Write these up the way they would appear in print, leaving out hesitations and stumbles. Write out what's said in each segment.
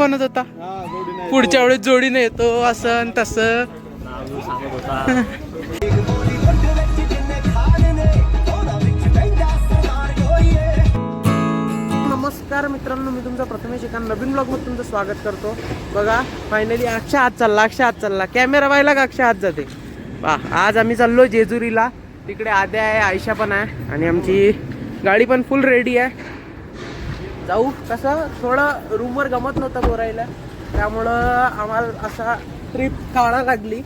म्हणत होता पुढच्या वेळेस जोडीने येतो असं तसं. नमस्कार मित्रांनो, मी तुमचा प्रथमेश एका नवीन ब्लॉगमध्ये तुमचं स्वागत करतो. बघा फायनली अक्षा हात चालला कॅमेरा पाहिला का अक्षा हात जाते. आज आम्ही चाललो जेजुरीला. तिकडे आद्या आहे, आयशा पण आहे आणि आमची गाडी पण फुल रेडी आहे. जाऊ कसं थोडं रूमवर गमत नव्हतं बोरायला, त्यामुळं आम्हाला असा ट्रिप काढा लागली.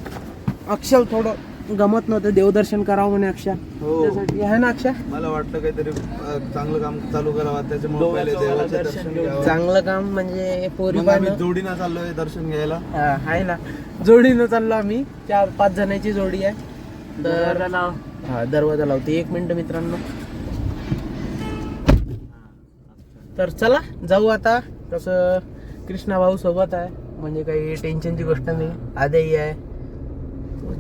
अक्षा थोडं गमत नव्हतं, देवदर्शन करावं म्हणे अक्षा. त्यासाठी आहे ना अक्षा, मला वाटलं काहीतरी चांगलं काम चालू करावं, त्याच्यामुळे पहिले देवाचं दर्शन घ्यावं. चांगलं काम म्हणजे पोरी जोडीनं चाललोय दर्शन घ्यायला. आहे ना, जोडीनं चाललो आम्ही, 4-5 जणांची जोडी आहे. तर हा दरवाजा लावते. 1 मिनिट मित्रांनो. तर चला जाऊ आता. तसं कृष्णा भाऊ सोबत आहे म्हणजे काही टेन्शनची गोष्ट नाही. आद्याही आहे.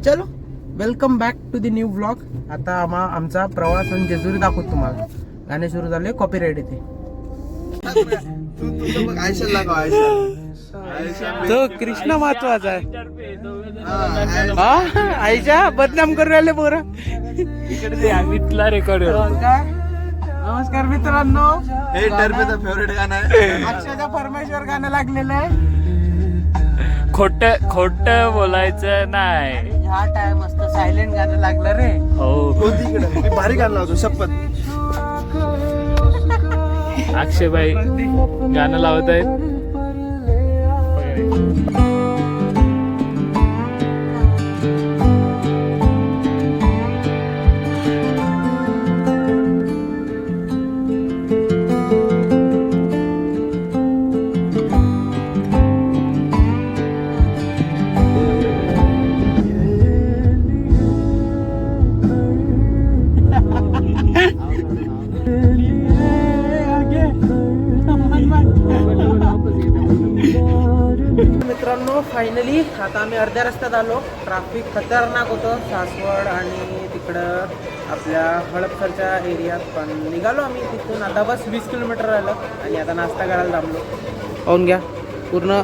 चलो welcome back to the new blog. आता आमचा प्रवास आणि जेजुरी दाखवतो तुम्हाला. गाणे सुरू झाले, कॉपीराइट येते. तो कृष्णा महत्वाचा आहे. आईच्या बदनाम करून राहिले पोरं. रेकॉर्ड. नमस्कार मित्रांनो, हे टर्फेचं फेवरेट गाणं आहे. अक्षयचा परमेश्वर गाणं लागलेलं आहे. खोट बोलायचं नाही. ह्या टाइम मस्त सायलेंट गाणं लागलं रे. हो मी भारी गाणं लावतो शपथ. अक्षयबाई गाणं लावत आहेत. मित्रांनो फायनली आता आम्ही अर्ध्या रस्त्यात आलो. ट्रॅफिक खतरनाक होतं सासवड आणि तिकडं आपल्या हडपसरच्या एरियात. पण निघालो आम्ही तिथून. आता बस 20 किलोमीटर राहिलं आणि आता नाश्ता करायला थांबलो. पाहून घ्या, पूर्ण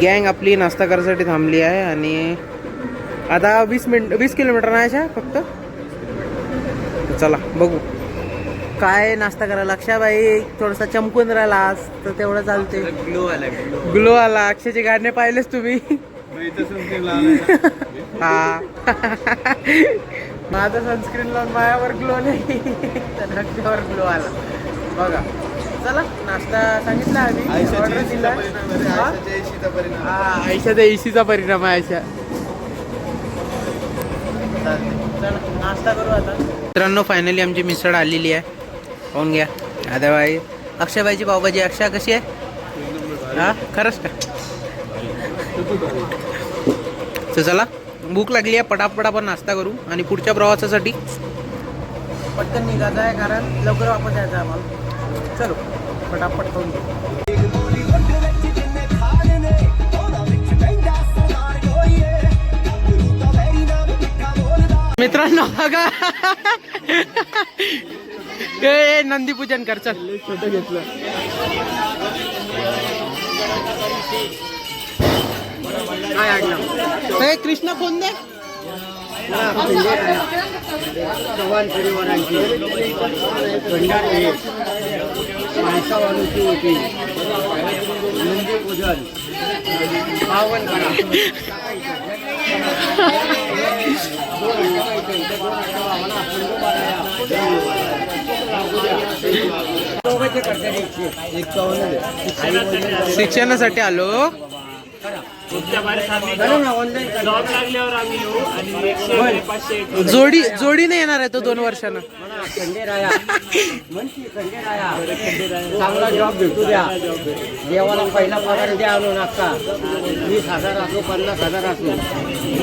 गँग आपली नाश्ता करायसाठी थांबली आहे. आणि आता 20 किलोमीटर नाही फक्त. चला बघू काय नाश्ता करायला. अक्षाबाई थोडासा चमकून राहिला आज, तर तेवढं चालते. ग्लो आला. अक्षयचे गाणे पाहिलेच तुम्ही. हा माझं सनस्क्रीन लावून मायावर ग्लो नाही, तर अक्षयावर ग्लो आला बघा. चला नाश्ता सांगितला आम्ही, ऑर्डर दिला. हा आयशाच्या एसीचा परिणाम आहे. आयशा चला नाश्ता करू आता. मित्रांनो फायनली आमची मिसळ आलेली आहे. पाहून घ्या. आद्याबाई, अक्षयबाईची पावभाजी. अक्षय कशी आहे? हा खरंच का? तर चला भूक लागली आहे, पटापट आपण नाश्ता करू आणि पुढच्या प्रवासासाठी पटकन निघायचं आहे, कारण लवकर वापस यायचं आहे आम्हाला. चलो पटापट खाऊन घेऊ. मित्रांनो बघा, ए नंदी पूजन कर. चल छोटं घेतलं. काय आणलं? हे कृष्णा फोन दे. शिक्षणासाठी आलो. जोडीने येणार आहे तो 2 वर्षानं. चांगला जॉब भेटू द्या. देवाला पहिला पगार द्या. आणून नका 20,000 असो 50,000 असो.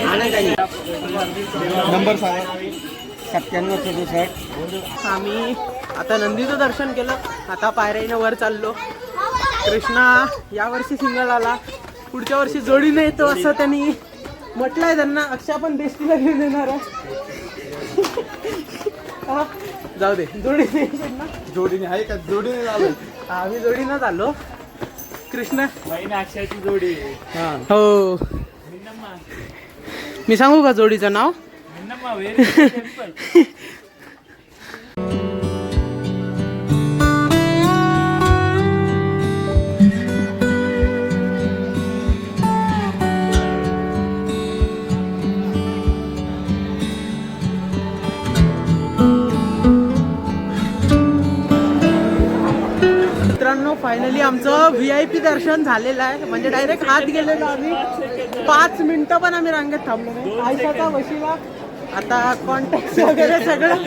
आनंदाने नंबर सांगा. 97-67. आम्ही आता नंदीचं दर्शन केलं. आता पायऱ्यानं वर चाललो. कृष्णा यावर्षी सिंगल आला, पुढच्या वर्षी जोडीने येतो असं त्यांनी म्हटलंय. त्यांना अक्षा पण बेस्टीला घेऊन येणार आहे. जाऊ दे, जोडीने आहे का? जोडीने आलो. आम्ही जोडीनंच आलो. कृष्णा बहीण अक्षयची जोडी हो मी सांगू का जोडीचं नाव मित्रांनो फायनली आमचं VIP दर्शन झालेलं आहे म्हणजे डायरेक्ट आत गेलेलो आम्ही 5 मिनिटं पण आम्ही रांगेत थांबलो नाही आयशाचा वशिला आता कॉन्टॅक्ट वगैरे सगळं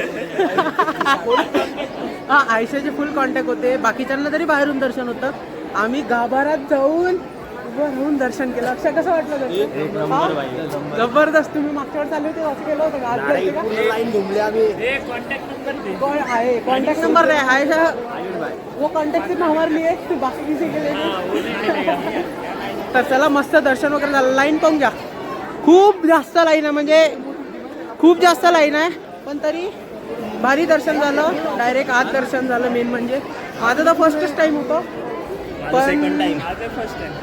हा आयशाचे फुल कॉन्टॅक्ट होते बाकीच्यांना तरी बाहेरून दर्शन होतं आम्ही गाभारात जाऊन उभं राहून दर्शन केलं अक्षय कसं वाटलं दर्शन हा? जबरदस्त तुम्ही मागच्या वेळेस आले होते असं केलं होतं का आज गेलते का? लाईन घुमले आम्ही कौन आहे कॉन्टॅक्ट नंबर नाही आयशा वो कॉन्टॅक्ट से हमारे लिए तू बाकी किसी के लिए तर चला मस्त दर्शन वगैरे झालं लाईन पाहून घ्या खूप जास्त लाईन आहे म्हणजे खूप जास्त लाईन आहे पण तरी भारी दर्शन झालं डायरेक्ट आत दर्शन झालं मेन म्हणजे माझं तर फर्स्टच टाइम होतं पण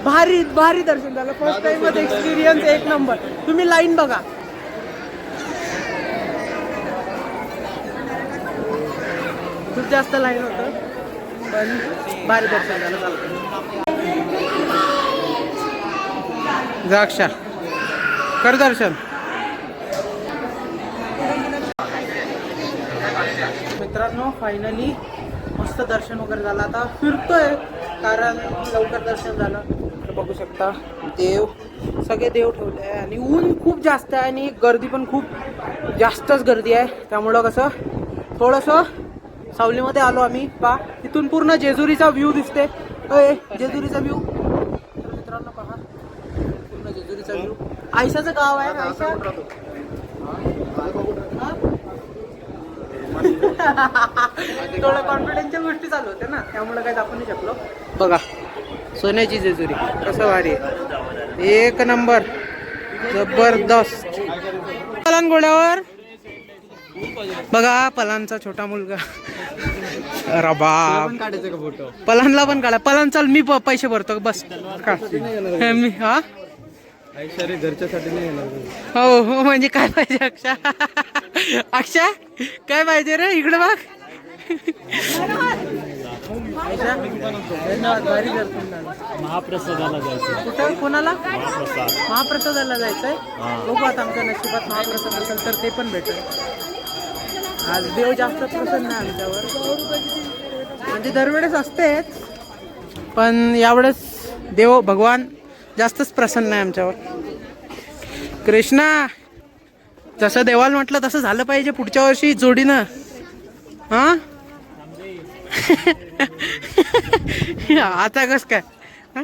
भारी भारी दर्शन झालं फर्स्ट टाइमच एक्सपिरियन्स एक नंबर तुम्ही लाईन बघा खूप जास्त लाईन होतं पण भारी दर्शन झालं द्राक्षा कर दर्शन मित्रांनो फायनली मस्त दर्शन वगैरे झालं आता फिरतोय कारण लवकर दर्शन झालं तर बघू शकता देव सगळे देव ठेवले आहे आणि ऊन खूप जास्त आहे आणि गर्दी पण खूप जास्तच गर्दी आहे त्यामुळं कसं थोडंसं सावलीमध्ये आलो आम्ही पहा इथून पूर्ण जेजुरीचा व्ह्यू दिसते जेजुरीचा व्ह्यू तर मित्रांनो पहा पूर्ण जेजुरीचा व्ह्यू आयशाचं गाव आहे आयशा थोडं कॉन्फिडन्सच्या गोष्टी चालू होत्या ना त्यामुळे काही दाखवू नाही शकलो बघा सोन्याची जेजुरी कसं भारी आहे एक नंबर जबरदस्त पलान घोड्यावर बघा पलानचा छोटा मुलगा अरे बाप काढायचं का फोटो पलानला पण काढा पलान चाल मी पैसे भरतो बस का मी हा आयशा रे घरच्यासाठी नाही येणार हो हो म्हणजे काय पाहिजे अक्षा अक्षा काय पाहिजे रे इकडे बघ धन्यवाद भारी दर्शन झालं महाप्रसादाला जायचं कुठं कोणाला महाप्रसादाला जायचंय बघू आता आमच्या नशिबात महाप्रसाद असेल तर ते पण भेटेल आज देव जास्त प्रसन्न आहे आमच्यावर म्हणजे दरवेळेस असतेच पण यावेळेस देव भगवान जास्तच प्रसन्न आहे आमच्यावर कृष्णा जसं देवाला म्हटलं तसं झालं पाहिजे पुढच्या वर्षी जोडीनं हा आता कस काय हा?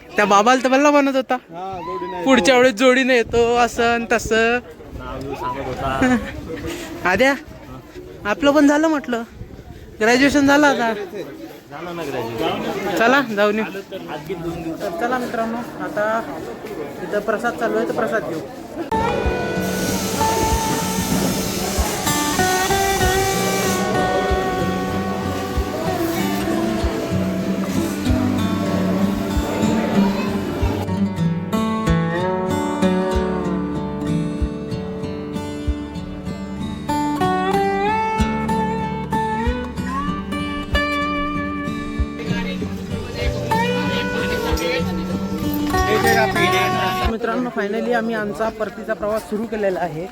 त्या बाबाला तर बल्ला बनत होता पुढच्या वेळेस जोडीनं येतो असं तसं आद्या आपलं पण झालं म्हटलं ग्रॅज्युएशन झालं आता चला जाऊन येऊ तर चला मित्रांनो आता इथं प्रसाद चालू आहे तर प्रसाद घेऊ मित्रांनो फायनली आम्ही आमचा परतीचा प्रवास सुरू केलेला आहे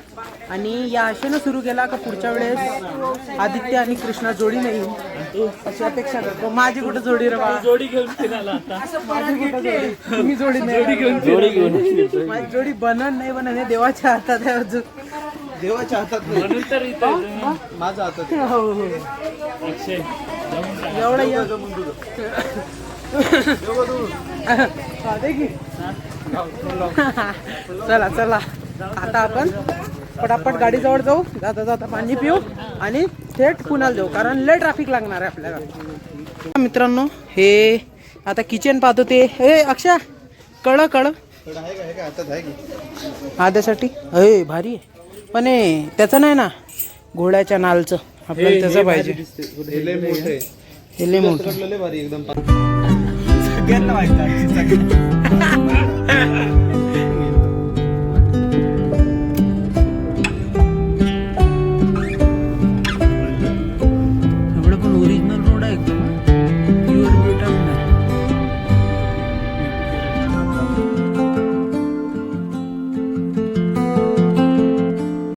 आणि या आशेनं सुरू केला का पुढच्या वेळेस आदित्य आणि कृष्णा जोडी नाही अशी अपेक्षा करतो माझी कुठं जोडी रे बा जोडी घेऊन फिरायला आता माझी कुठं जोडी तुम्ही जोडी नाही जोडी घेऊन माझी जोडी बनन नाही बनन हे देवाच्या हातात आहे अजून देवाच्या हातात नाही. म्हणून तर इथं माझ्या हातात आहे. हो हो अक्षय एवढं या दे की. चला चला आता आपण पटापट गाडीजवळ जाऊ जाता जाता पाणी पिऊ आणि थेट पुण्याला जाऊ कारण लय ट्रॅफिक लागणार आहे आपल्याला मित्रांनो हे आता किचन पाहतो ते ए अक्षा कळ कळ आहे का हातात आहे की आद्यासाठी अय भारी आहे पण त्याचं नाही ना घोड्याच्या नालचं आपल्याला त्याचं पाहिजे लय मोठे हे लय मोठं लय भारी एकदम सगळ्यांना माहिती आहे, आजची सगळ्यांना.